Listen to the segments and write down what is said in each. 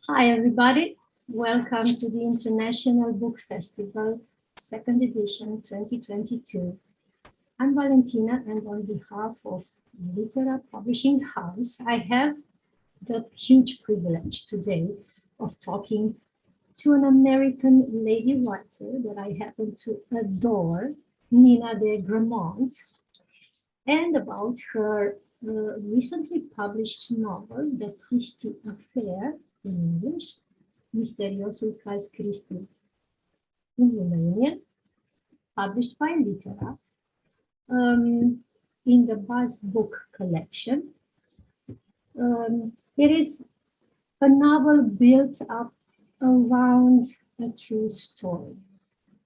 Hi, everybody. Welcome to the International Book Festival, second edition 2022. I'm Valentina, and on behalf of Litera Publishing House, I have the huge privilege today of talking to an American lady writer that I happen to adore, Nina de Gramont, and about her recently published novel, The Christie Affair, in English, Misteriosul Christie, in Romanian, published by Litera, in the Buzz book collection. It is a novel built up around a true story,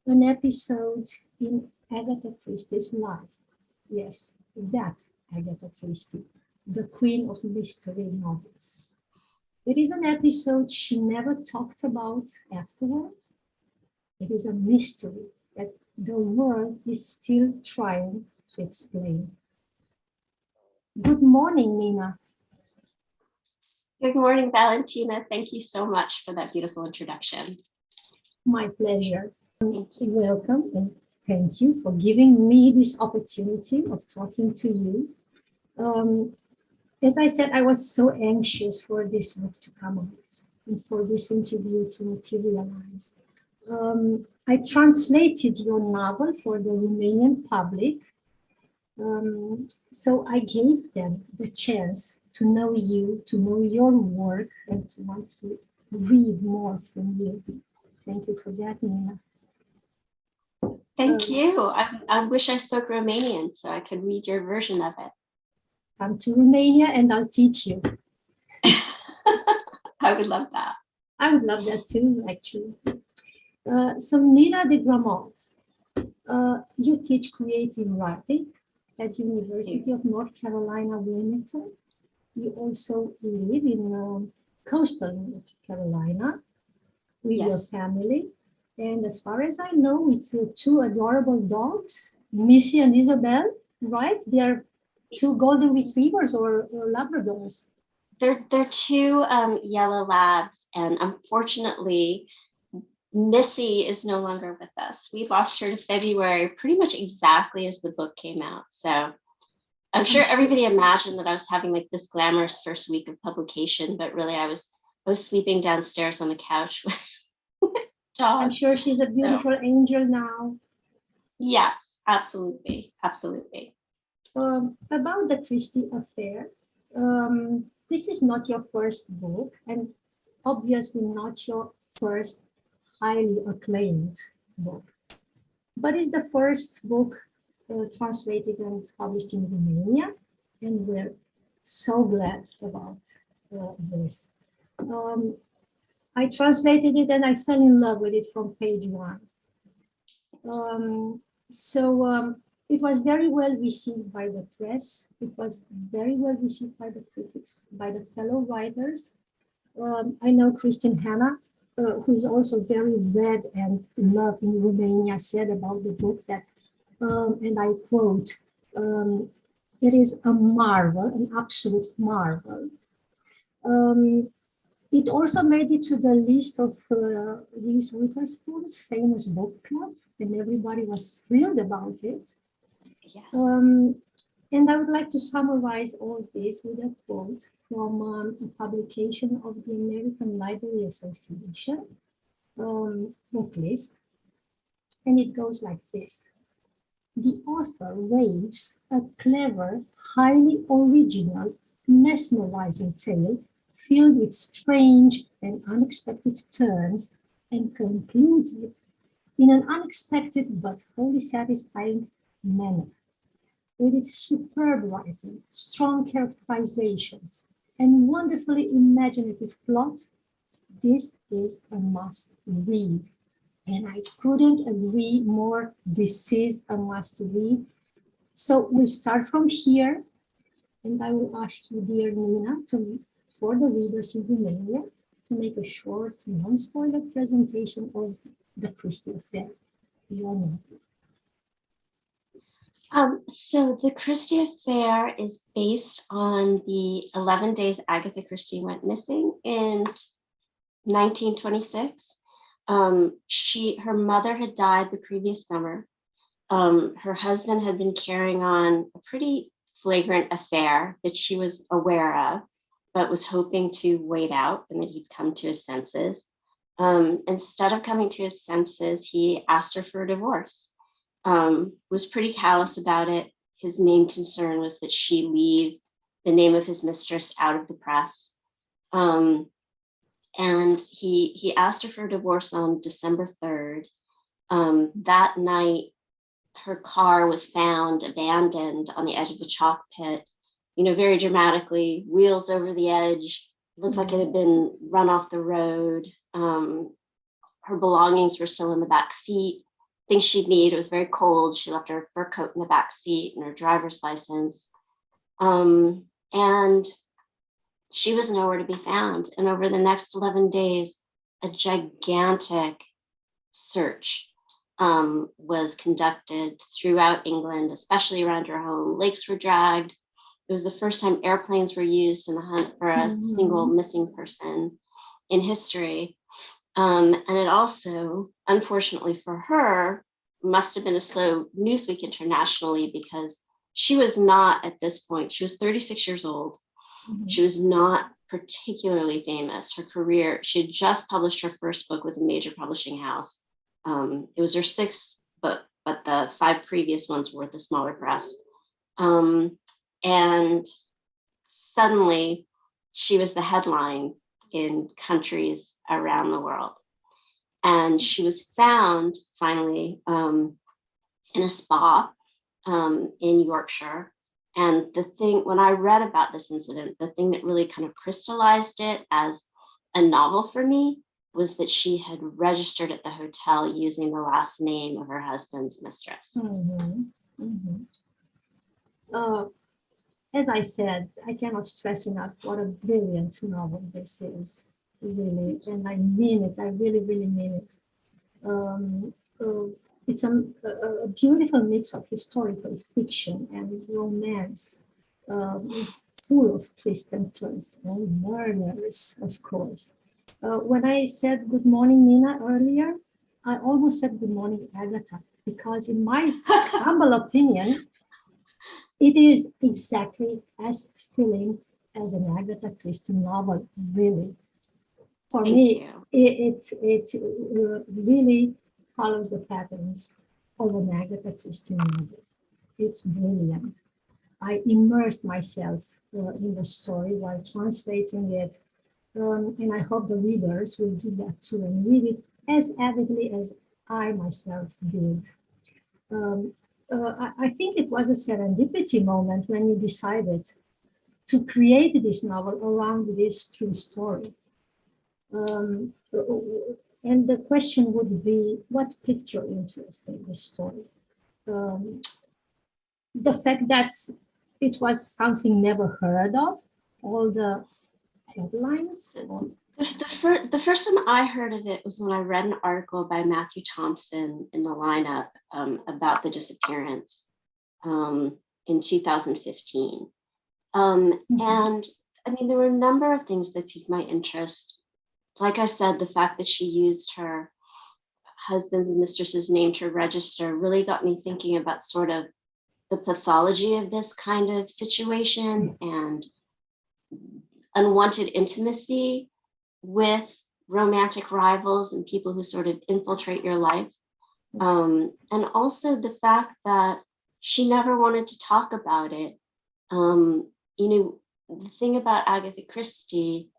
an episode in Agatha Christie's life. Yes, that Agatha Christie, the queen of mystery novels. It is an episode she never talked about afterwards. It is a mystery that the world is still trying to explain. Good morning, Nina. Good morning, Valentina. Thank you so much for that beautiful introduction. My pleasure. Welcome and thank you for giving me this opportunity of talking to you. As I said, I was so anxious for this book to come out and for this interview to materialize. I translated your novel for the Romanian public, so I gave them the chance to know you, to know your work, and to want to read more from you. Thank you for that, Nina. Thank you. I wish I spoke Romanian so I could read your version of it. Come to Romania and I'll teach you. I would love that. I would love that too, actually. So Nina de Gramont, you teach creative writing at University of North Carolina, Wilmington. You also live in coastal North Carolina with your family. And as far as I know, with two adorable dogs, Missy and Isabel, right? They are two golden retrievers or Labradors. They're two yellow labs, and unfortunately, Missy is no longer with us. We lost her in February, pretty much exactly as the book came out. So I'm sure everybody imagined that I was having like this glamorous first week of publication, but really I was sleeping downstairs on the couch with Tom. I'm sure she's a beautiful angel now. Yes, absolutely, absolutely. About the Christie Affair, this is not your first book, and obviously not your first highly acclaimed book, but it's the first book translated and published in Romania, and we're so glad about this. I translated it and I fell in love with it from page one. It was very well received by the press. It was very well received by the critics, by the fellow writers. I know Christine Hanna, who is also very read and loved in Romania, said about the book that, and I quote, it is a marvel, an absolute marvel. It also made it to the list of Reese Witherspoon's famous book club, and everybody was thrilled about it. Yes. And I would like to summarize all this with a quote from a publication of the American Library Association book list, and it goes like this. The author waves a clever, highly original, mesmerizing tale filled with strange and unexpected turns, and concludes it in an unexpected but wholly satisfying manner. With its superb writing, strong characterizations, and wonderfully imaginative plot, this is a must-read. And I couldn't agree more, this is a must-read. So we'll start from here, and I will ask you, dear Nina, for the readers in Romania, to make a short, non-spoiler presentation of the Christie Affair. Your novel. So the Christie Affair is based on the 11 days Agatha Christie went missing in 1926. Her mother had died the previous summer. Her husband had been carrying on a pretty flagrant affair that she was aware of, but was hoping to wait out and that he'd come to his senses. Instead of coming to his senses, he asked her for a divorce. Was pretty callous about it. His main concern was that she leave the name of his mistress out of the press. And he asked her for a divorce on December 3rd. That night, her car was found abandoned on the edge of a chalk pit, very dramatically, wheels over the edge, looked like it had been run off the road. Her belongings were still in the back seat, things she'd need. It was very cold. She left her fur coat in the back seat and her driver's license. And she was nowhere to be found. And over the next 11 days, a gigantic search was conducted throughout England, especially around her home. Lakes were dragged. It was the first time airplanes were used in the hunt for a single missing person in history. And it also, unfortunately for her, must have been a slow news week internationally, because she was not, at this point, she was 36 years old. She was not particularly famous. Her career, she had just published her first book with a major publishing house. It was her sixth book, but the 5 previous ones were with a smaller press. And suddenly she was the headline in countries around the world. And she was found finally in a spa in Yorkshire. And when I read about this incident, the thing that really kind of crystallized it as a novel for me was that she had registered at the hotel using the last name of her husband's mistress. As I said, I cannot stress enough what a brilliant novel this is, really, and I mean it. I really, really mean it. It's a beautiful mix of historical fiction and romance, full of twists and turns and murders, of course. When I said good morning, Nina, earlier, I almost said good morning, Agatha, because in my humble opinion, it is exactly as thrilling as an Agatha Christie novel, really. For me, it really follows the patterns of an Agatha Christie novel. It's brilliant. I immersed myself in the story while translating it, and I hope the readers will do that too and read it as avidly as I myself did. I think it was a serendipity moment when you decided to create this novel around this true story. And the question would be, what piqued your interest in this story? The fact that it was something never heard of, all the headlines? The first time I heard of it was when I read an article by Matthew Thompson in the lineup about the disappearance in 2015. And I mean, there were a number of things that piqued my interest. Like I said, the fact that she used her husband's and mistress's name to register really got me thinking about sort of the pathology of this kind of situation and unwanted intimacy with romantic rivals and people who sort of infiltrate your life. And also the fact that she never wanted to talk about it. The thing about Agatha Christie,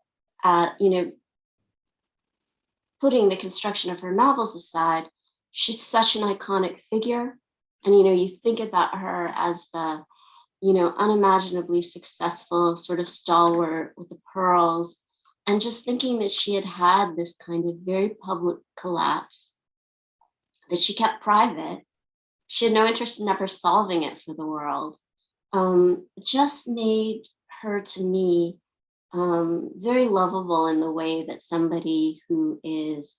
putting the construction of her novels aside, she's such an iconic figure. And, you think about her as the, unimaginably successful sort of stalwart with the pearls, and just thinking that she had this kind of very public collapse that she kept private. She had no interest in ever solving it for the world. Just made her, to me, very lovable in the way that somebody who is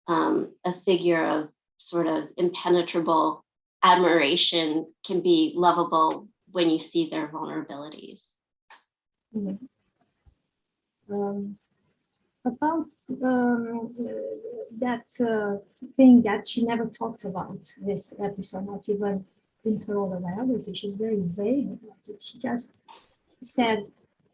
a figure of sort of impenetrable admiration can be lovable when you see their vulnerabilities. About thing that she never talked about this episode, not even in her autobiography. She's very vague about it. She just said,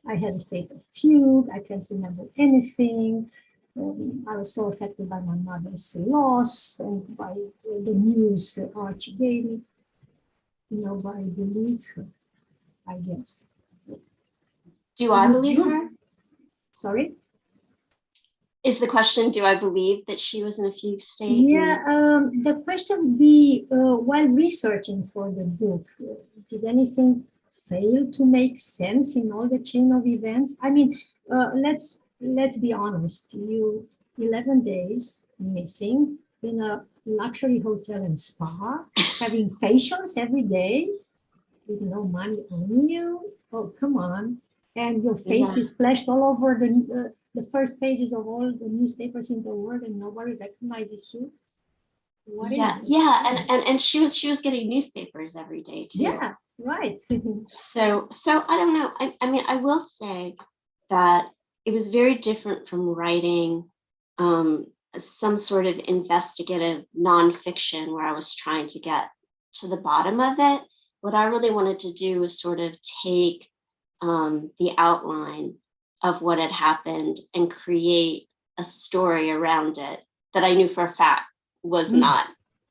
I had a state of fugue, I can't remember anything. I was so affected by my mother's loss and by the news Archie gave me. Nobody believed her, I guess. Do I believe her? Sorry? Is the question, do I believe that she was in a fugue state? Yeah, the question would be, while researching for the book, did anything fail to make sense in all the chain of events? I mean, let's be honest. You 11 days missing in a luxury hotel and spa, having facials every day with no money on you. Oh, come on. And your face is splashed all over the first pages of all the newspapers in the world, and nobody recognizes you. What is this? And she was getting newspapers every day too. Yeah, right. So I don't know. I mean, I will say that it was very different from writing some sort of investigative nonfiction where I was trying to get to the bottom of it. What I really wanted to do was sort of take the outline of what had happened and create a story around it that I knew for a fact was not,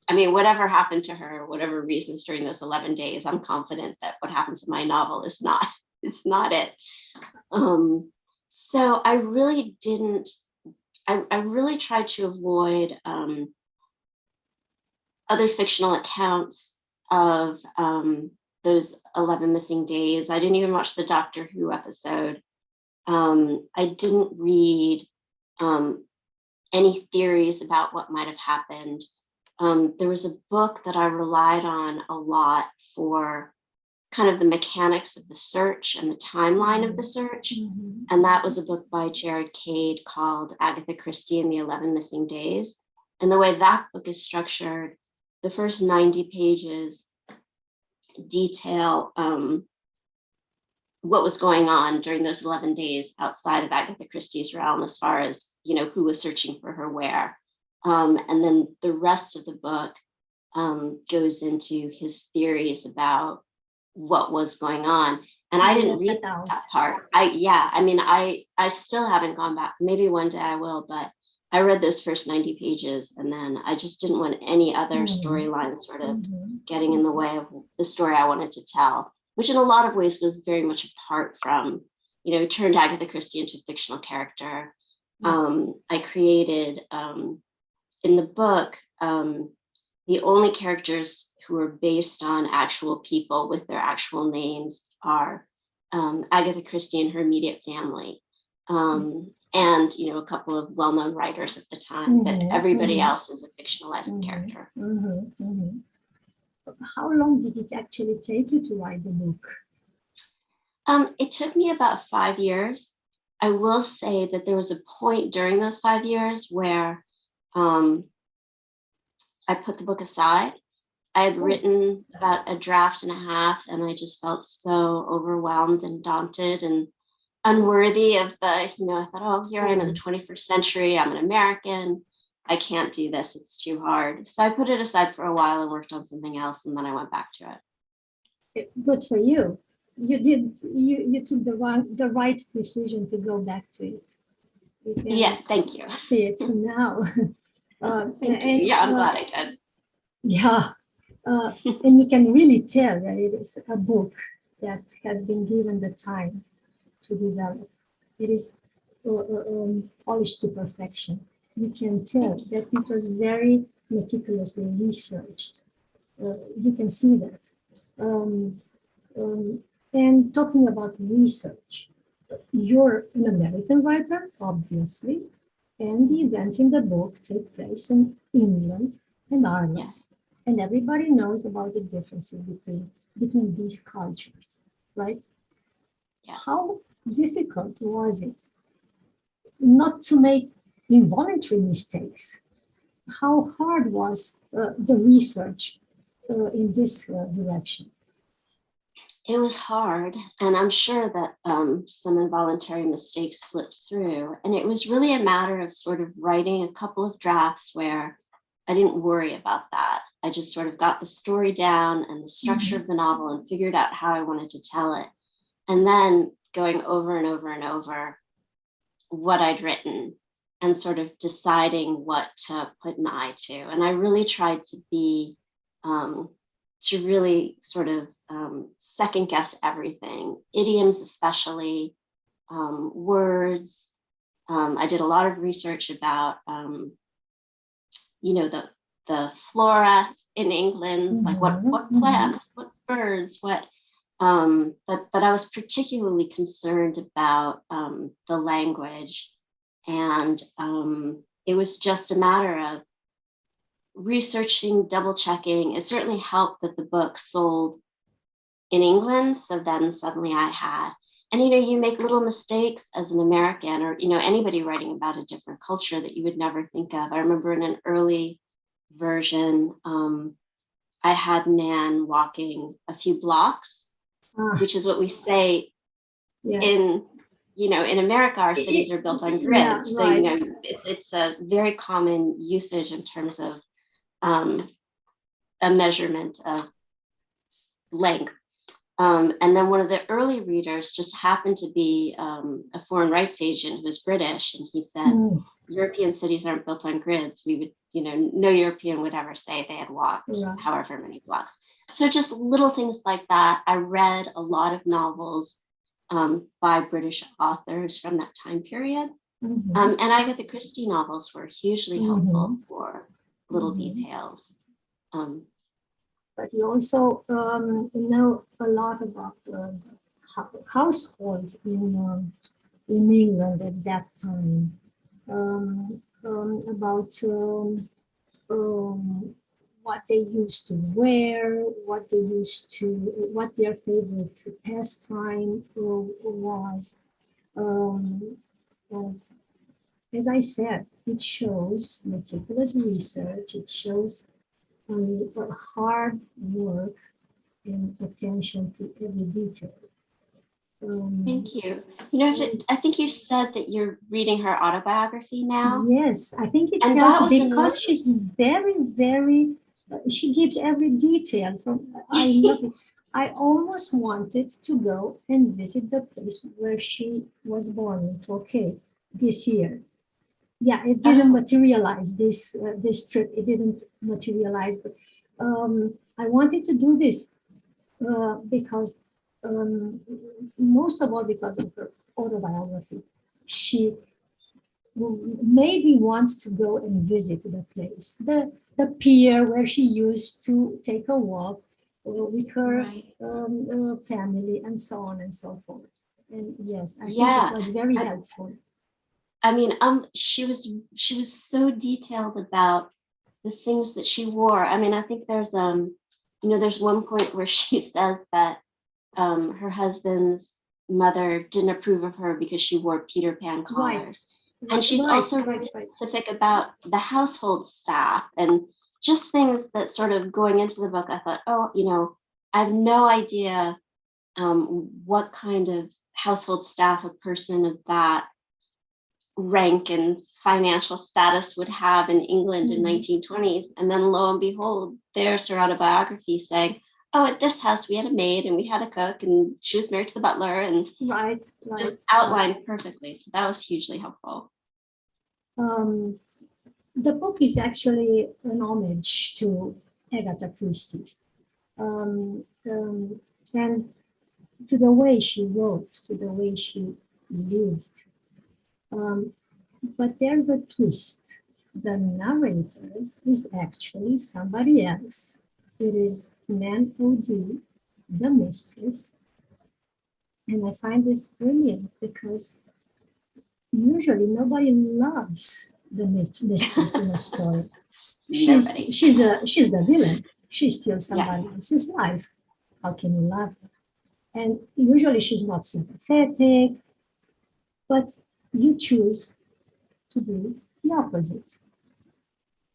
I mean, whatever happened to her, whatever reasons during those 11 days, I'm confident that what happens in my novel is not it. So I really didn't, I really tried to avoid other fictional accounts of those 11 missing days. I didn't even watch the Doctor Who episode. I didn't read any theories about what might have happened. There was a book that I relied on a lot for kind of the mechanics of the search and the timeline of the search. And that was a book by Jared Cade called Agatha Christie and the 11 Missing Days. And the way that book is structured, the first 90 pages detail what was going on during those 11 days outside of Agatha Christie's realm, as far as, who was searching for her where. And then the rest of the book goes into his theories about what was going on. And I didn't read that part. I still haven't gone back. Maybe one day I will, but I read those first 90 pages and then I just didn't want any other storyline sort of getting in the way of the story I wanted to tell, which in a lot of ways was very much apart from, turned Agatha Christie into a fictional character. I created, in the book, the only characters who are based on actual people with their actual names are Agatha Christie and her immediate family. And a couple of well-known writers at the time, but everybody else is a fictionalized character. How long did it actually take you to write the book? It took me about 5 years. I will say that there was a point during those 5 years where I put the book aside. I had written about a draft and a half, and I just felt so overwhelmed and daunted and unworthy of the, I thought, oh, here I am in the 21st century. I'm an American. I can't do this. It's too hard. So I put it aside for a while and worked on something else, and then I went back to it. Good for you. You took the right decision to go back to it. Yeah, thank you. See it now. Thank you. Yeah, I'm glad I did. Yeah. And you can really tell that it is a book that has been given the time to develop. It is polished to perfection. You can tell that it was very meticulously researched. You can see that. And talking about research, you're an American writer, obviously, and the events in the book take place in England and Ireland. Yes. And everybody knows about the differences between these cultures, right? Yeah. How difficult was it not to make involuntary mistakes? How hard was the research in this direction? It was hard, and I'm sure that some involuntary mistakes slipped through. And it was really a matter of sort of writing a couple of drafts where I didn't worry about that. I just sort of got the story down and the structure of the novel and figured out how I wanted to tell it. And then going over and over and over what I'd written and sort of deciding what to put an eye to. And I really tried to be, to really sort of second guess everything, idioms especially, words. I did a lot of research about, you know, the flora in England, like what plants, what birds, what, but I was particularly concerned about the language. And it was just a matter of researching, double checking. It certainly helped that the book sold in England. So then suddenly I had, and you know, you make little mistakes as an American, or, you know, anybody writing about a different culture that you would never think of. I remember in an early version, I had Nan walking a few blocks, which is what we say in, you know, in America, our cities are built on grids. So, you know, it's a very common usage in terms of a measurement of length. And then one of the early readers just happened to be a foreign rights agent who was British. And he said, European cities aren't built on grids. We would, you know, no European would ever say they had walked however many blocks. So just little things like that. I read a lot of novels by British authors from that time period. And Agatha Christie novels were hugely helpful for little details. But you also know a lot about the household in England at that time, about what they used to wear, what their favorite pastime was. And as I said, it shows meticulous research, it shows hard work and attention to every detail. Thank you. You know, I think you said that you're reading her autobiography now. Yes, I think it helped because she's very, very, she gives every detail from, I love it. I almost wanted to go and visit the place where she was born in Torquay this year. Yeah, it didn't materialize, this trip, it didn't materialize, but I wanted to do this because most of all because of her autobiography. She maybe wants to go and visit the place, the pier where she used to take a walk with her family and so on and so forth. And yes, I think it was very helpful. I mean, she was so detailed about the things that she wore. I mean, I think there's you know, there's one point where she says that her husband's mother didn't approve of her because she wore Peter Pan collars. And she's also really specific about the household staff and just things that sort of going into the book, I thought, oh, you know, I have no idea what kind of household staff a person of that rank and financial status would have in England in 1920s. And then lo and behold, there's her autobiography saying, oh, at this house we had a maid and we had a cook and she was married to the butler, and just outlined perfectly. So that was hugely helpful. The book is actually an homage to Agatha Christie, and to the way she wrote, to the way she lived. But there's a twist. The narrator is actually somebody else. It is Nan O.D., the mistress. And I find this brilliant because usually nobody loves the mistress in a story. She's the villain. She steals somebody else's life. How can you love her? And usually she's not sympathetic, but you choose to do the opposite.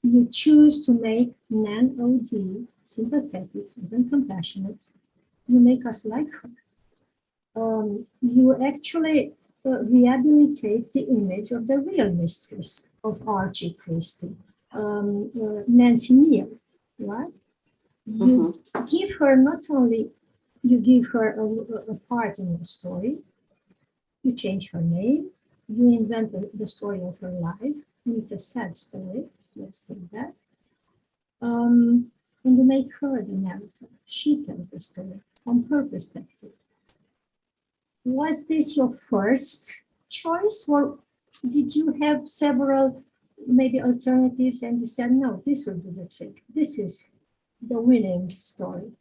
You choose to make Nan O.D. sympathetic, even compassionate, you make us like her. You actually rehabilitate the image of the real mistress of Archie Christie, Nancy Neal, right? You give her not only, you give her a part in the story, you change her name, you invent the story of her life, and it's a sad story, let's say that. And you make her the narrator. She tells the story from her perspective. Was this your first choice, or did you have several maybe alternatives and you said, no, this will do the trick. This is the winning story.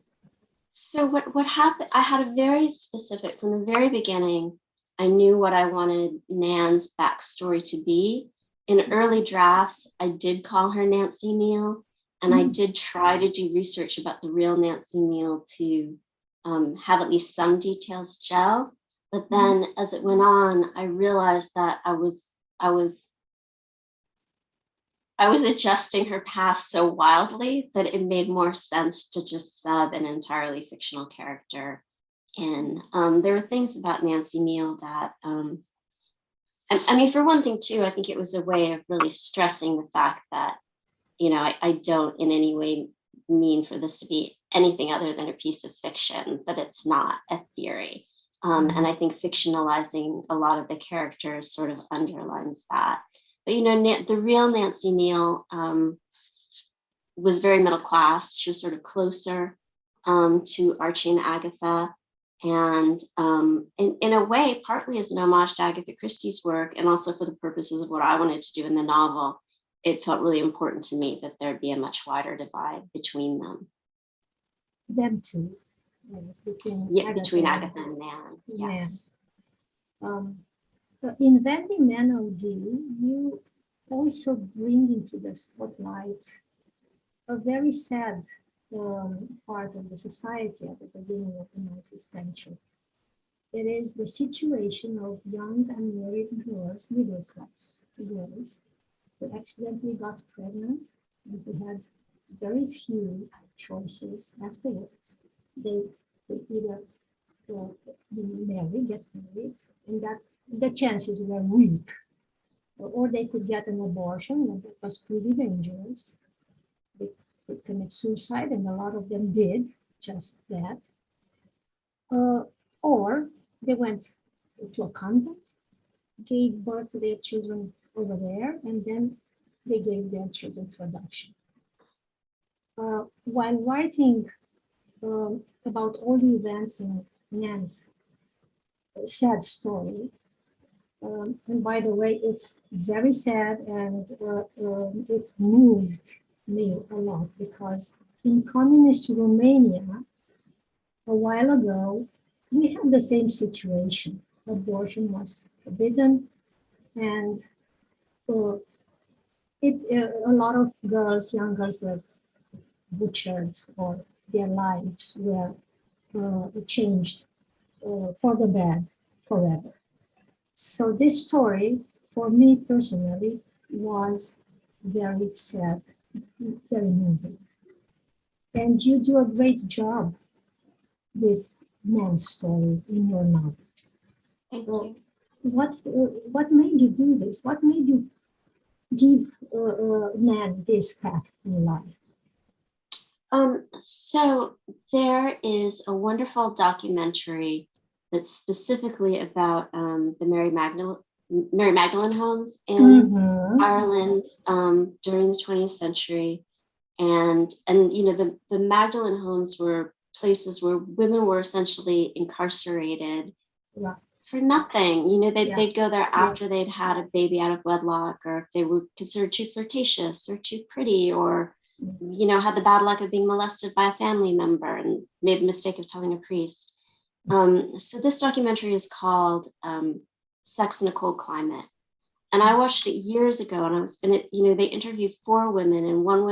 So what happened, I had a very specific, from the very beginning, I knew what I wanted Nan's backstory to be. In early drafts, I did call her Nancy Neal, and I did try to do research about the real Nancy Neal to have at least some details gel. But then as it went on, I realized that I was adjusting her past so wildly that it made more sense to just sub an entirely fictional character in. There were things about Nancy Neal that, I mean, for one thing too, I think it was a way of really stressing the fact that, you know, I don't in any way mean for this to be anything other than a piece of fiction, that it's not a theory. And I think fictionalizing a lot of the characters sort of underlines that. But, you know, the real Nancy Neal was very middle class. She was sort of closer to Archie and Agatha. And in a way, partly as an homage to Agatha Christie's work, and also for the purposes of what I wanted to do in the novel, it felt really important to me that there'd be a much wider divide between them. Them two. Yes, between Agatha and Nan. Yes. Inventing Nan O.D., you also bring into the spotlight a very sad part of the society at the beginning of the 19th century. It is the situation of young unmarried girls, middle class girls, who accidentally got pregnant and who had very few choices afterwards. They could either get married, and that the chances were weak, or they could get an abortion, and that was pretty dangerous. They could commit suicide, and a lot of them did just that. Or they went to a convent, gave birth to their children over there, and then they gave their children to adoption. While writing about all the events in Nan's sad story, and by the way, it's very sad, and it moved me a lot, because in communist Romania, a while ago, we had the same situation. Abortion was forbidden, and a lot of girls, young girls, were butchered, or their lives were changed for the bad forever. So this story, for me personally, was very sad, very moving. And you do a great job with Nan's story in your novel. Thank you. What made you do this? What made you give Nan this path in life? So there is a wonderful documentary that's specifically about the Mary Magdalene homes in Ireland during the 20th century. And you know, the Magdalene homes were places where women were essentially incarcerated for nothing. You know, they'd go there after they'd had a baby out of wedlock, or if they were considered too flirtatious or too pretty, or, you know, had the bad luck of being molested by a family member and made the mistake of telling a priest. So this documentary is called Sex in a Cold Climate. And I watched it years ago, and you know, they interviewed 4 women, and one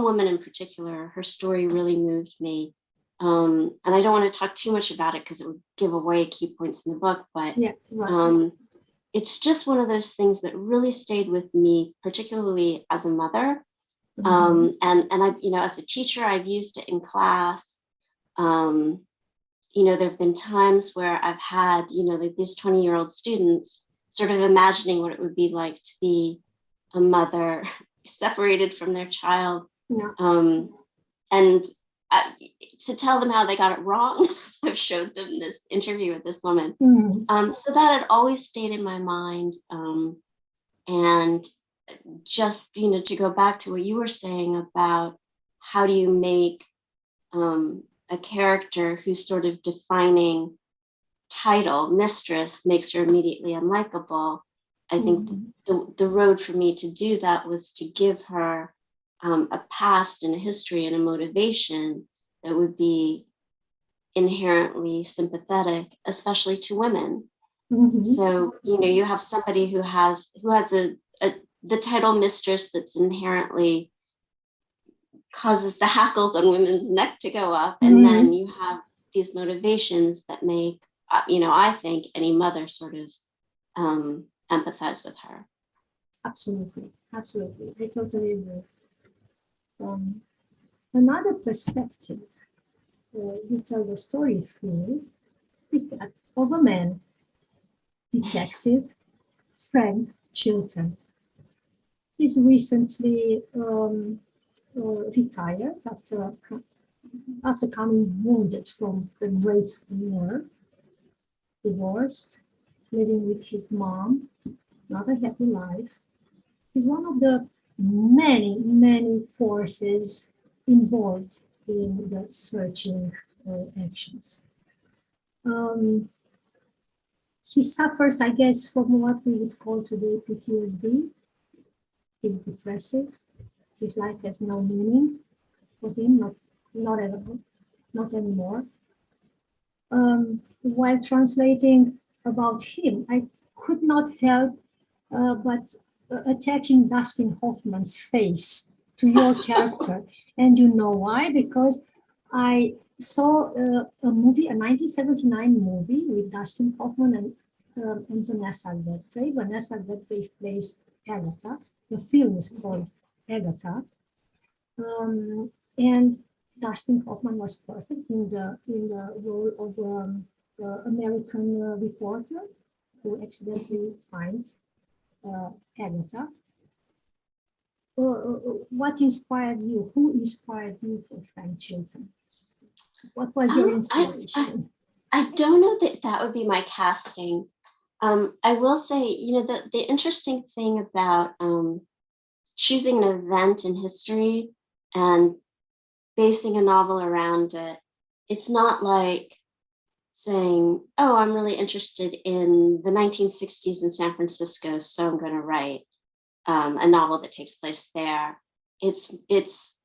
woman in particular, her story really moved me. And I don't want to talk too much about it because it would give away key points in the book, but it's just one of those things that really stayed with me, particularly as a mother. And I, you know, as a teacher, I've used it in class. There have been times where I've had, like these 20-year-old students sort of imagining what it would be like to be a mother separated from their child. Yeah. And to tell them how they got it wrong, I've showed them this interview with this woman. So that had always stayed in my mind. And just, to go back to what you were saying about how do you make a character whose sort of defining title, mistress, makes her immediately unlikable. I think the road for me to do that was to give her a past and a history and a motivation that would be inherently sympathetic, especially to women. So, you have somebody who has the title mistress that's inherently causes the hackles on women's neck to go up. And then you have these motivations that make, I think any mother sort of empathize with her. Absolutely. I totally agree. Another perspective you tell the story through is that of a man, Detective Frank Chilton. He's recently retired after coming wounded from the Great War, divorced, living with his mom, not a happy life. He's one of the many forces involved in the searching actions. He suffers, I guess, from what we would call today PTSD. He's depressive. His life has no meaning for him, not anymore. While translating about him, I could not help but attaching Dustin Hoffman's face to your character. And you know why? Because I saw a movie, a 1979 movie with Dustin Hoffman and Vanessa Redgrave. Vanessa Redgrave plays Agatha. The film is called Agatha. And Dustin Hoffman was perfect in the role of American reporter who accidentally finds Agatha. What inspired you? Who inspired you for Frank Chilton? What was your inspiration? I don't know that would be my casting. I will say, the interesting thing about choosing an event in history and basing a novel around it, it's not like saying, oh, I'm really interested in the 1960s in San Francisco, so I'm going to write a novel that takes place there. It's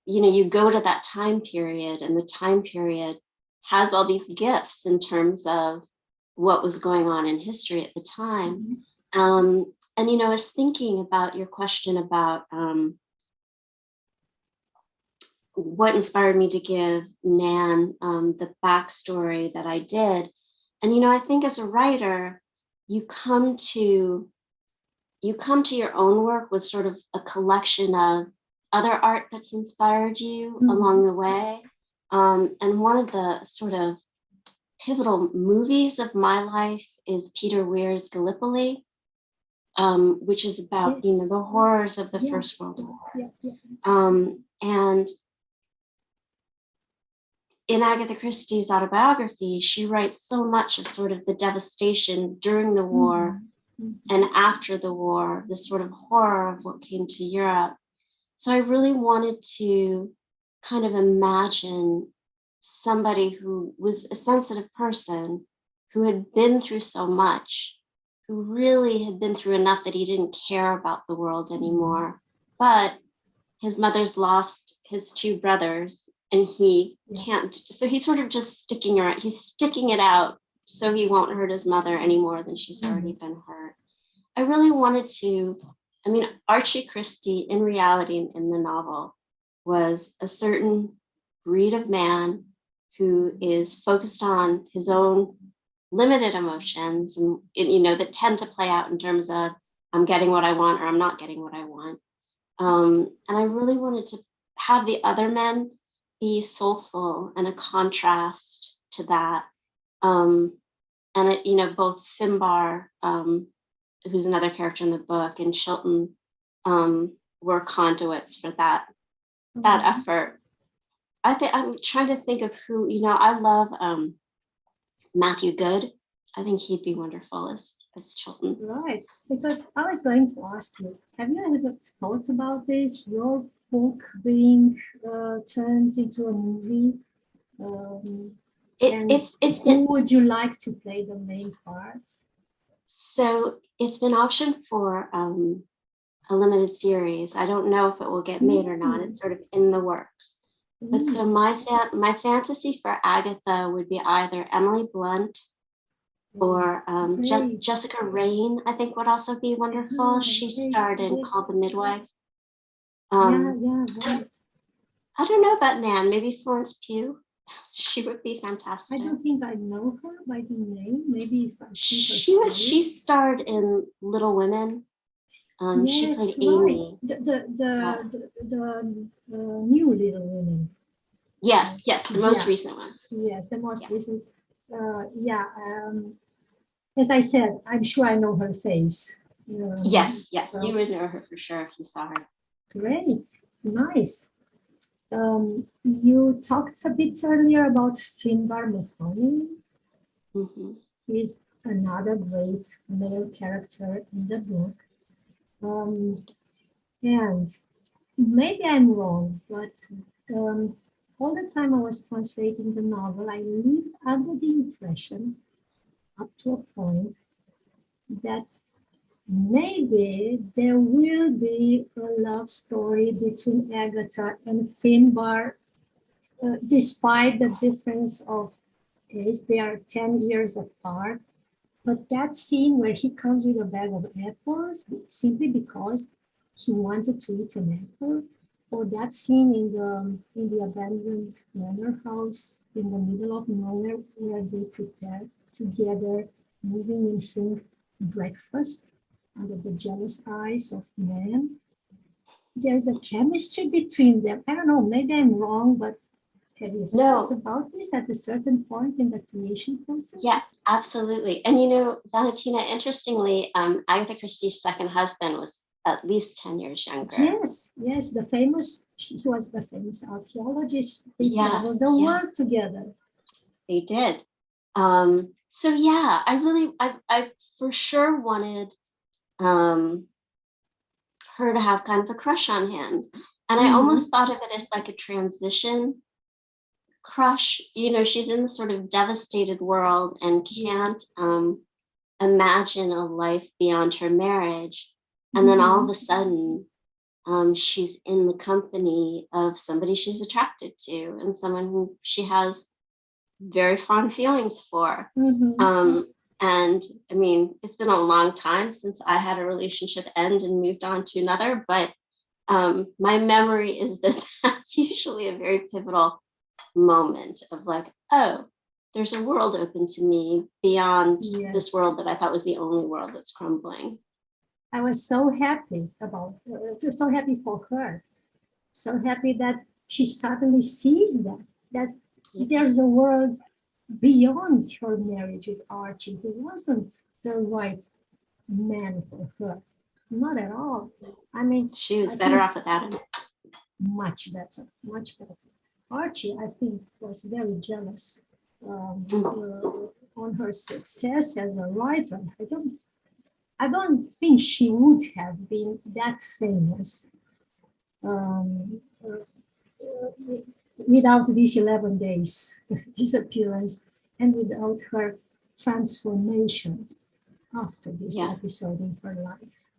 you go to that time period, and the time period has all these gifts in terms of what was going on in history at the time. And I was thinking about your question about what inspired me to give Nan the backstory that I did. And I think as a writer, you come to your own work with sort of a collection of other art that's inspired you along the way. And one of the sort of pivotal movies of my life is Peter Weir's Gallipoli, which is about the horrors of the First World War. And in Agatha Christie's autobiography, she writes so much of sort of the devastation during the war and after the war, this sort of horror of what came to Europe. So I really wanted to kind of imagine somebody who was a sensitive person, who had been through so much, who really had been through enough that he didn't care about the world anymore. But his mother's lost his two brothers, and he can't, so he's sort of just sticking around. He's sticking it out so he won't hurt his mother any more than she's already been hurt. I really wanted to, Archie Christie in reality in the novel was a certain breed of man who is focused on his own limited emotions and that tend to play out in terms of I'm getting what I want or I'm not getting what I want. And I really wanted to have the other men be soulful and a contrast to that. And it, you know, both Finbar, who's another character in the book, and Chilton were conduits for that effort. I think I'm trying to think of who, you know, I love Matthew Good. I think he'd be wonderful as Chilton. Right, because I was going to ask you, have you ever thought about this? Your book being turned into a movie? It's who been, would you like to play the main parts? so it's been optioned for a limited series. I don't know if it will get made or not. It's sort of in the works. But so my fantasy for Agatha would be either Emily Blunt or Jessica Raine, I think would also be wonderful. She starred in Called the Midwife. Right. I don't know about Nan, maybe Florence Pugh. She would be fantastic. I don't think I know her by the name. Maybe if I see her. She starred in Little Women. She Yes, played right. Amy. The new Little Women. Yes, the most recent one. Yes, the most recent. As I said, I'm sure I know her face. Yes, So. you would know her for sure if you saw her. Great, nice. You talked a bit earlier about Finbar Mahoney. He's another great male character in the book. And maybe I'm wrong, but all the time I was translating the novel, I lived under the impression, up to a point, that maybe there will be a love story between Agatha and Finbar, despite the difference of age. They are 10 years apart. But that scene where he comes with a bag of apples simply because he wanted to eat an apple, or that scene in the abandoned manor house in the middle of nowhere where they prepare together, moving in sync, breakfast under the jealous eyes of men. There's a chemistry between them. I don't know, maybe I'm wrong, but have you thought about this at a certain point in the creation process? Yeah, absolutely. And you know, Valentina, interestingly, Agatha Christie's second husband was at least 10 years younger. Yes, he was the famous archaeologist. They traveled the world together. They did. So yeah, I for sure wanted her to have kind of a crush on him. And I almost thought of it as like a transition crush. You know, she's in this sort of devastated world and can't imagine a life beyond her marriage. And then all of a sudden, she's in the company of somebody she's attracted to and someone who she has very fond feelings for. And I mean, it's been a long time since I had a relationship end and moved on to another, but my memory is that that's usually a very pivotal moment of like, oh, there's a world open to me beyond this world that I thought was the only world that's crumbling. I was so happy so happy for her. So happy that she suddenly sees that there's a world beyond her marriage with Archie, who wasn't the right man for her. Not at all. I mean, she was better off without him. Much better. Archie, I think, was very jealous on her success as a writer. I don't think she would have been that famous without these 11 days disappearance and without her transformation after this episode in her life.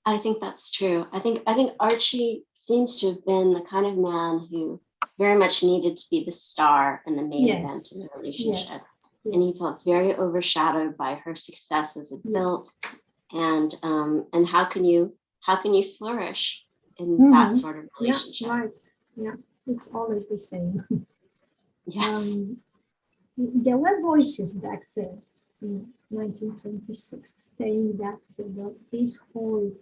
I think that's true. I think Archie seems to have been the kind of man who very much needed to be the star and the main event in the relationship. And he felt very overshadowed by her success as adult. And how can you flourish in that sort of relationship? Yeah, right. Yeah, it's always the same. Yes. There were voices back then in 1926 saying that this whole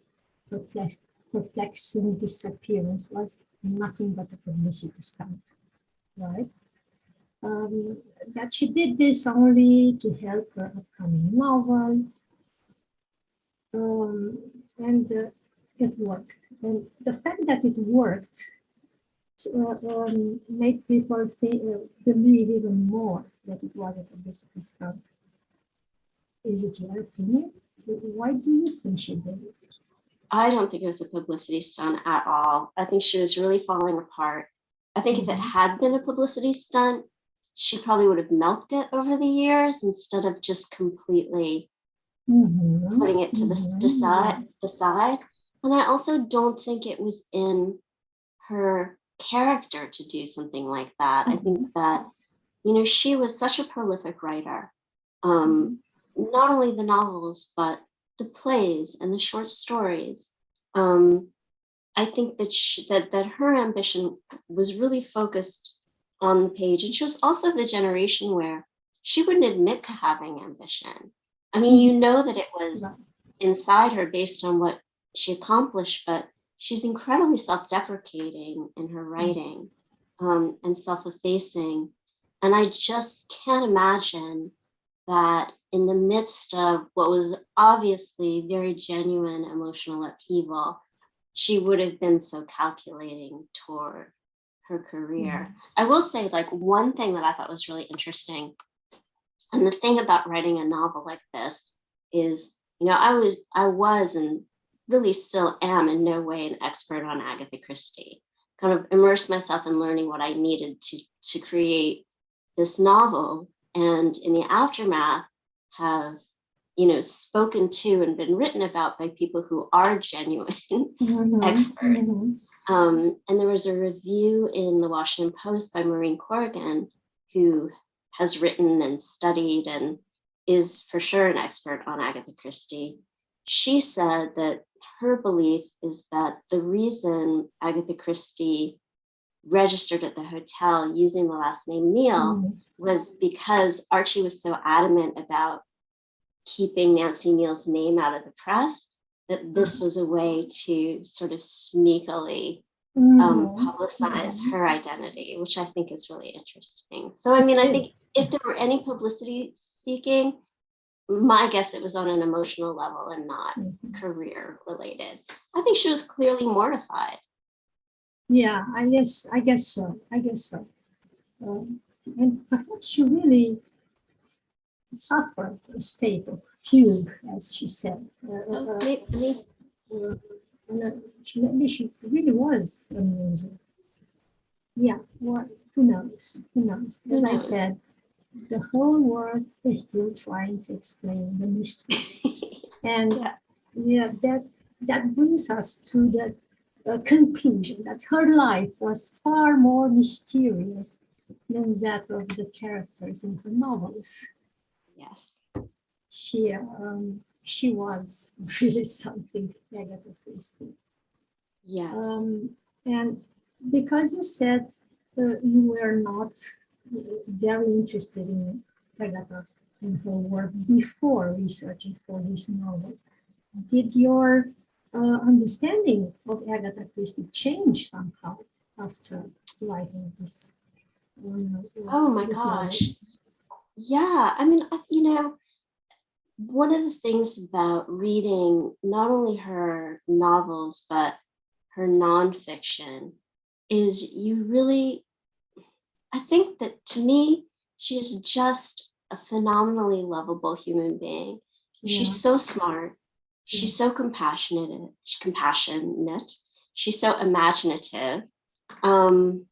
perplexing disappearance was nothing but a publicity stunt. right? That she did this only to help her upcoming novel, and it worked. And the fact that it worked made people believe even more that it was a publicity stunt. Is it your opinion? Why do you think she did it? I don't think it was a publicity stunt at all. I think she was really falling apart. I think if it had been a publicity stunt, she probably would have milked it over the years instead of just completely putting it to the side. And I also don't think it was in her character to do something like that. I think that, she was such a prolific writer. Not only the novels, but the plays and the short stories. I think that that her ambition was really focused on the page, and she was also the generation where she wouldn't admit to having ambition. I mean, that it was inside her based on what she accomplished, but she's incredibly self-deprecating in her writing, and self-effacing. And I just can't imagine that in the midst of what was obviously very genuine emotional upheaval, she would have been so calculating toward her career. I will say, like, one thing that I thought was really interesting, and the thing about writing a novel like this is, I was and really still am in no way an expert on Agatha Christie. Kind of immersed myself in learning what I needed to create this novel, and in the aftermath have spoken to and been written about by people who are genuine experts. And there was a review in the Washington Post by Maureen Corrigan, who has written and studied and is for sure an expert on Agatha Christie. She said that her belief is that the reason Agatha Christie registered at the hotel using the last name Neal was because Archie was so adamant about keeping Nancy Neal's name out of the press that this was a way to sort of sneakily publicize her identity, which I think is really interesting. So, I mean, I think if there were any publicity seeking, my guess it was on an emotional level and not career related. I think she was clearly mortified. Yeah, I guess so. And perhaps she really suffered a state of fugue, as she said. Maybe she really was amusing. Yeah, well, who knows? As I said, the whole world is still trying to explain the mystery. And that brings us to the conclusion that her life was far more mysterious than that of the characters in her novels. Yes. She was really something, Agatha Christie. Yes. And because you said you were not very interested in Agatha and her work before researching for this novel, did your understanding of Agatha Christie change somehow after writing this? Oh my gosh. Novel? Yeah, I mean, one of the things about reading not only her novels, but her nonfiction is you really, I think that to me, she is just a phenomenally lovable human being. Yeah. She's so smart. She's so compassionate. She's so imaginative. And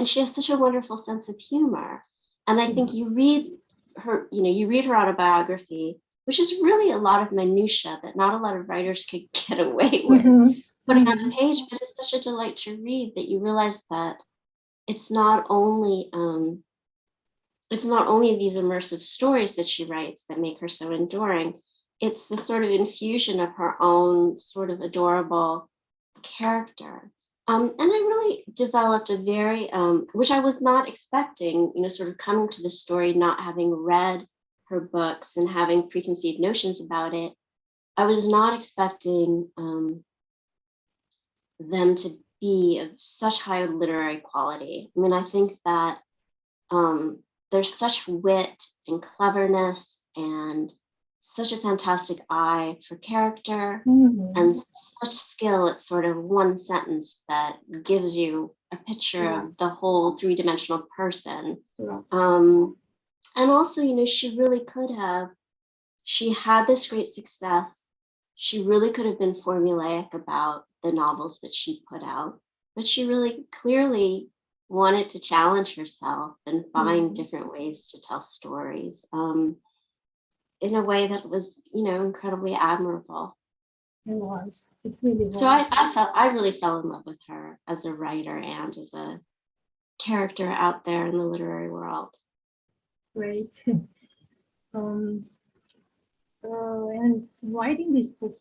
she has such a wonderful sense of humor. And I think you read her autobiography, which is really a lot of minutia that not a lot of writers could get away with putting on the page, but it's such a delight to read that you realize that it's not only these immersive stories that she writes that make her so enduring. It's the sort of infusion of her own sort of adorable character. And I really developed a very, which I was not expecting, sort of coming to the story, not having read her books and having preconceived notions about it. I was not expecting them to be of such high literary quality. I mean, I think that there's such wit and cleverness and such a fantastic eye for character and such skill at sort of one sentence that gives you a picture of the whole three-dimensional person. And also, you know, she had this great success. She really could have been formulaic about the novels that she put out, but she really clearly wanted to challenge herself and find different ways to tell stories in a way that was, you know, incredibly admirable. It was. It really was. So I really fell in love with her as a writer and as a character out there in the literary world. Great. And writing this book,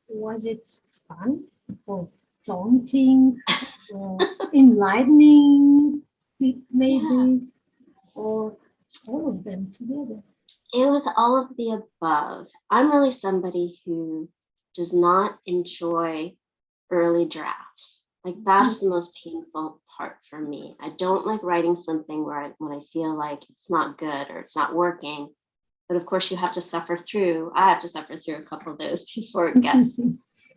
was it fun or daunting or enlightening, maybe, or all of them together? It was all of the above. I'm really somebody who does not enjoy early drafts. Like that is the most painful part for me. I don't like writing something when I feel like it's not good or it's not working. But of course, you have to suffer through. I have to suffer through a couple of those before it gets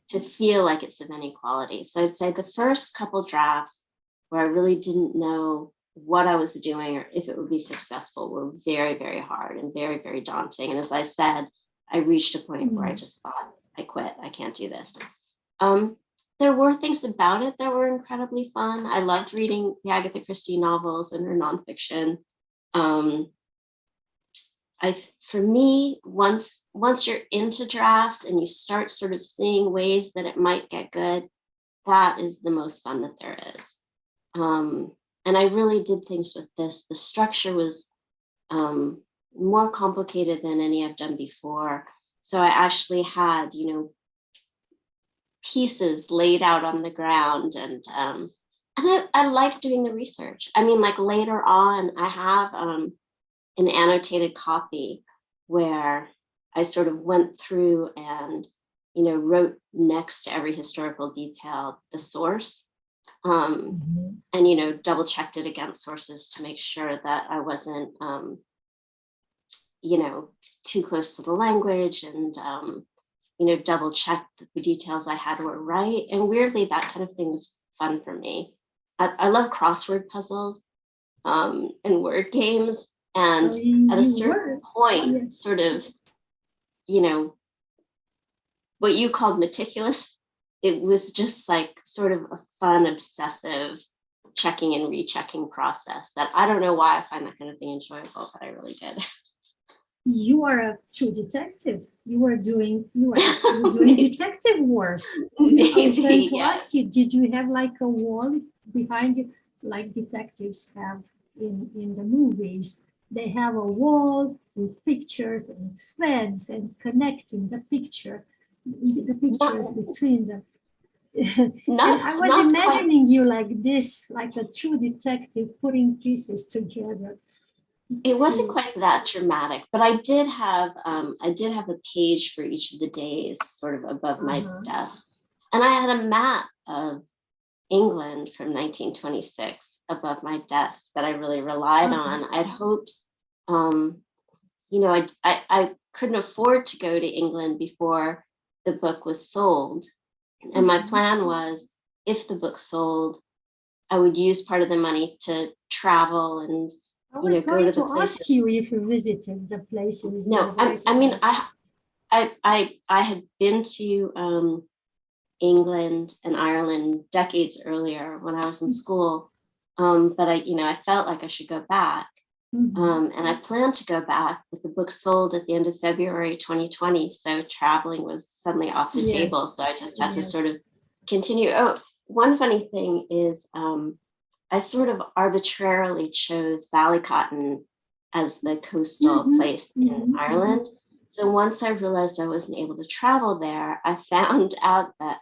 to feel like it's of any quality. So I'd say the first couple drafts where I really didn't know what I was doing or if it would be successful were very, very hard and very, very daunting. And as I said, I reached a point where I just thought, I quit. I can't do this. There were things about it that were incredibly fun. I loved reading the Agatha Christie novels and her nonfiction. For me, once you're into drafts and you start sort of seeing ways that it might get good, that is the most fun that there is. And I really did things with this. The structure was more complicated than any I've done before. So I actually had, you know, pieces laid out on the ground, and I like doing the research. I mean, like later on, I have an annotated copy where I sort of went through and, you know, wrote next to every historical detail the source, and, you know, double checked it against sources to make sure that I wasn't, you know, too close to the language, and, you know, double checked that the details I had were right. And weirdly, that kind of thing was fun for me. I love crossword puzzles and word games. And so at a certain point, sort of, you know, what you called meticulous, it was just like sort of a fun, obsessive checking and rechecking process that I don't know why I find that kind of thing enjoyable, but I really did. You are a true detective. You are actually doing detective work. I was going to ask you, did you have like a wall behind you, like detectives have in the movies? They have a wall with pictures and threads and connecting the pictures between them. I was imagining you like this, like a true detective putting pieces together. It wasn't quite that dramatic, but I did have a page for each of the days sort of above my desk. And I had a map of England from 1926 above my desk that I really relied on. I'd hoped, you know, I couldn't afford to go to England before the book was sold. And my plan was, if the book sold, I would use part of the money to travel and, you know, go to the places. Ask you if you visited the places. No, I mean, I had been to England and Ireland decades earlier when I was in school, but I felt like I should go back, and I planned to go back, but the book sold at the end of February 2020, so traveling was suddenly off the table. So I just had to sort of continue. Oh, one funny thing is, I sort of arbitrarily chose Ballycotton as the coastal place in Ireland. So once I realized I wasn't able to travel there, I found out that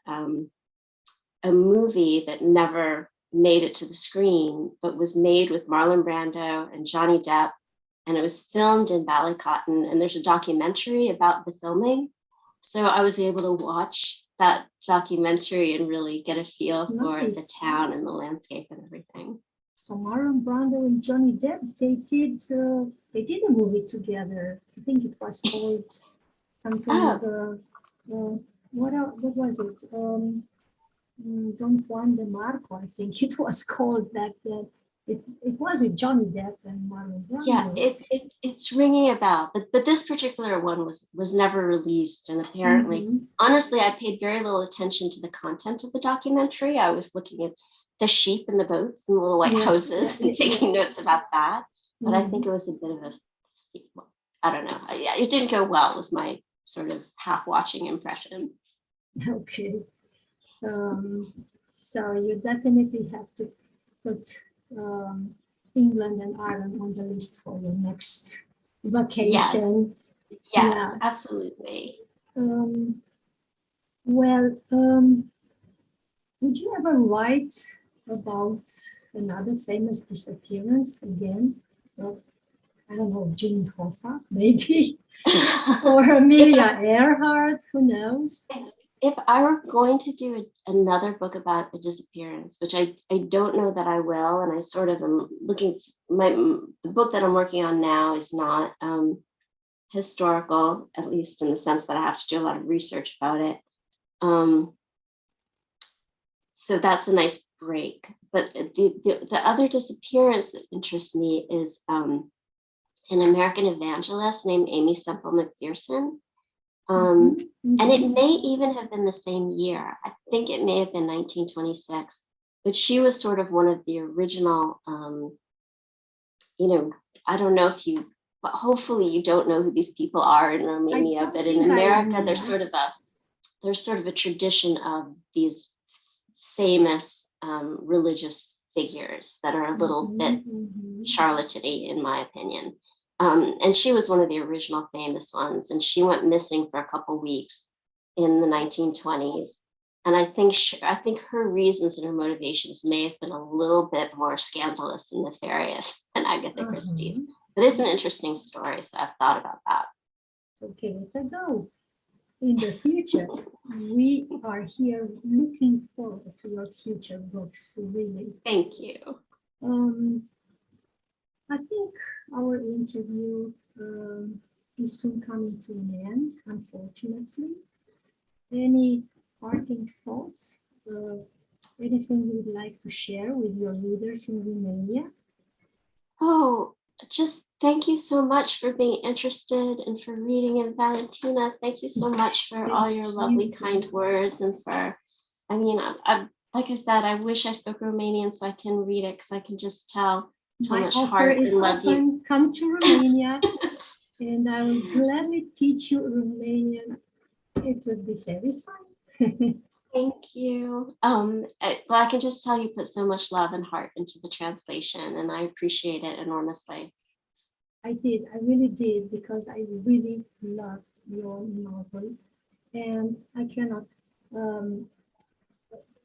a movie that never made it to the screen, but was made with Marlon Brando and Johnny Depp, and it was filmed in Ballycotton, and there's a documentary about the filming. So I was able to watch that documentary and really get a feel for the Nice. town and the landscape and everything. So Marlon Brando and Johnny Depp, they did a movie together. I think it was called something. What was it? Don Juan de Marco, I think it was called back then. It was with Johnny Depp and Marlon Brando. Yeah, it's ringing a bell, but this particular one was never released, and apparently, honestly, I paid very little attention to the content of the documentary. I was looking at the sheep and the boats and the little white houses and taking notes about that. But I think it was a bit of a, I don't know. It didn't go well, was my sort of half-watching impression. Okay. So you definitely have to put England and Ireland on the list for your next vacation. Yes, absolutely. Would you ever write about another famous disappearance again? Well, I don't know, Jimmy Hoffa, maybe, or Amelia Earhart, who knows? If I were going to do another book about a disappearance, which I don't know that I will, and I sort of am looking, the book that I'm working on now is not historical, at least in the sense that I have to do a lot of research about it. So that's a nice break. But the other disappearance that interests me is an American evangelist named Amy Semple McPherson. And it may even have been the same year. I think it may have been 1926, but she was sort of one of the original, I don't know if you, but hopefully you don't know who these people are in Romania, but in America, there's sort of a tradition of these famous religious figures that are a little bit charlatan-y, in my opinion. And she was one of the original famous ones, and she went missing for a couple weeks in the 1920s. And I think her reasons and her motivations may have been a little bit more scandalous and nefarious than Agatha Christie's. But it's an interesting story, so I've thought about that. Okay, let's go. In the future, we are here looking forward to your future books, really. Thank you. I think our interview is soon coming to an end, unfortunately. Any parting thoughts? Anything you would like to share with your readers in Romania? Oh, just thank you so much for being interested and for reading. And Valentina, thank you so much for all your lovely, kind words. And for, I mean, like I said, I wish I spoke Romanian so I can read it, because I can just tell how much heart and love you. Come to Romania, and I will gladly teach you Romanian. It would be very fun. Thank you. Well, I can just tell you put so much love and heart into the translation, and I appreciate it enormously. I did. I really did, because I really loved your novel, and I cannot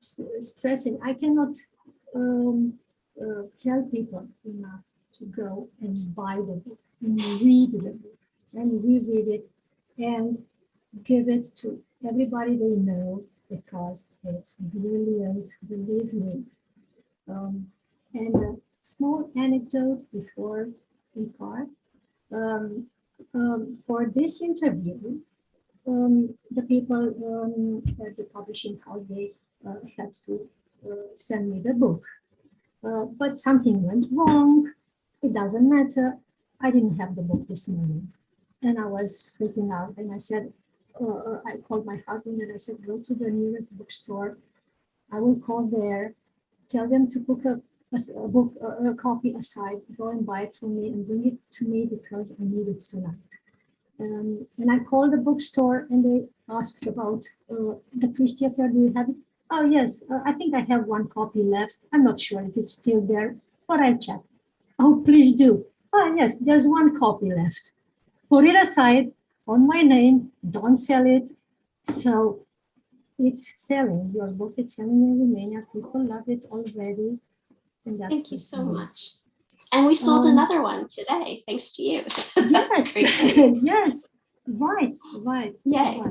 stress it. I cannot tell people enough to go and buy the book and read the book and reread it and give it to everybody they know, because it's brilliant, believe me. And a small anecdote before we part. For this interview, the people at the publishing house, they had to send me the book. But something went wrong. It doesn't matter. I didn't have the book this morning, and I was freaking out. And I said, I called my husband and I said, go to the nearest bookstore. I will call there, tell them to book a copy aside, go and buy it for me and bring it to me, because I need it tonight. And I called the bookstore and they asked about the Christie affair. Do you have it? Oh, yes, I think I have one copy left. I'm not sure if it's still there, but I'll check. Oh, please do. Oh, yes, there's one copy left. Put it aside on my name. Don't sell it. So it's selling. Your book is selling in Romania. People love it already. And that's Thank you so much. And we sold another one today, thanks to you. So yes, yes, right. Yay.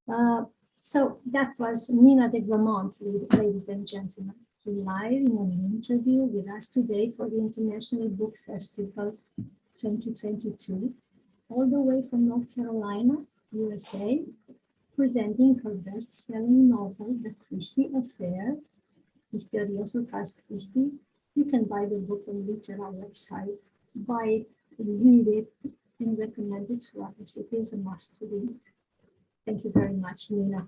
Right. So that was Nina de Gramont, ladies and gentlemen, live in an interview with us today for the International Book Festival 2022, all the way from North Carolina, USA, presenting her best-selling novel, The Christie Affair, Misteriosul Christie. You can buy the book on Litera website, buy it, read it, and recommend it to others. It is a must read. Thank you very much, Nina.